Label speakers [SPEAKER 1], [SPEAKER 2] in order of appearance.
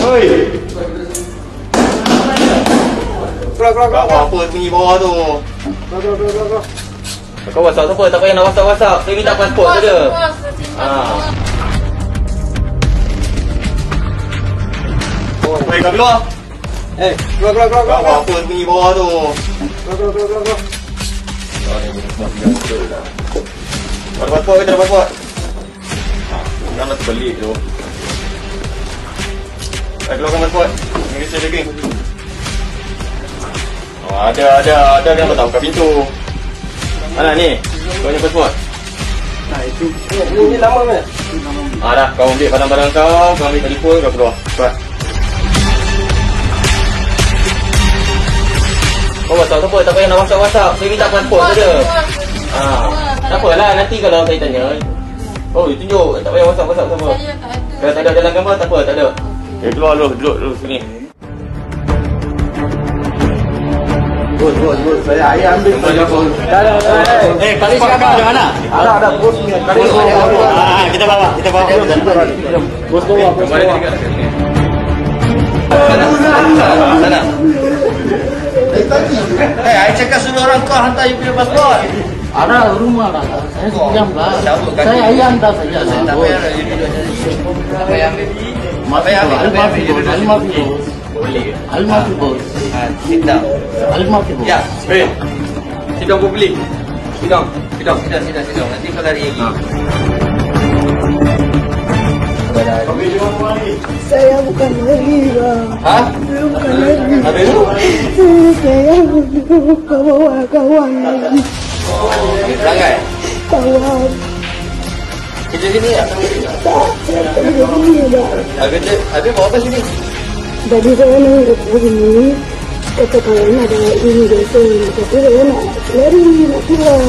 [SPEAKER 1] Oi.
[SPEAKER 2] Keluar. Apa bunyi bawah tu?
[SPEAKER 1] Keluar.
[SPEAKER 2] Kau WhatsApp siapa? Tak payah nak WhatsApp. Saya minta pasport saja. Oi, kau keluar.
[SPEAKER 1] Keluar.
[SPEAKER 2] Apa bunyi bawah tu?
[SPEAKER 1] Keluar.
[SPEAKER 2] Ada pasport ke tak ada pasport? Jangan terbelit tu. Keluarkan pasport. Malaysia lagi. Oh, ada yang tak buka pintu. Mana ni? Kau punya pasport?
[SPEAKER 1] Nah, itu. Ini lama kan?
[SPEAKER 2] Dah, kau ambil barang-barang kau ambil telefon, kau keluar. Cepat. Kau WhatsApp siapa? Tak payah nak WhatsApp. Saya minta pasport saja. Tak apalah, nanti kalau saya tanya. Oh, tunjuk. Tak payah WhatsApp siapa. Kalau tak ada dalam gambar, tak apa, tak ada. Keluar duduk sini.
[SPEAKER 1] Bos, saya ambil. Dah.
[SPEAKER 2] Pasport kau di mana?
[SPEAKER 1] Ada bos ni.
[SPEAKER 2] Kita bawa.
[SPEAKER 1] Bos bawa.
[SPEAKER 2] Sana. I cakap suruh orang kau hantar you punya pasport.
[SPEAKER 3] Ada rumah dah. Saya pinjam lah. Saya ayam dah saja.
[SPEAKER 2] Tak payah ambil.
[SPEAKER 3] Almafi bos.
[SPEAKER 2] Sit down.
[SPEAKER 3] Almafi bos.
[SPEAKER 2] Ya. Sit down properly. Sit down. Nanti kau lari lagi.
[SPEAKER 4] Saya bukan lagi, bang.
[SPEAKER 2] Hah?
[SPEAKER 4] Saya bukan lagi.
[SPEAKER 2] Habis tu?
[SPEAKER 4] Saya bawa kawan lagi.
[SPEAKER 2] Perangai?
[SPEAKER 4] Kawan.
[SPEAKER 2] Kerja sini ya?
[SPEAKER 4] Saya kerja sini, bang.
[SPEAKER 2] Habis bawa apa sini?
[SPEAKER 4] Jadi saya nunggu begini. Kata kawan ada ini biasa. Tapi saya nak lari, nak keluar.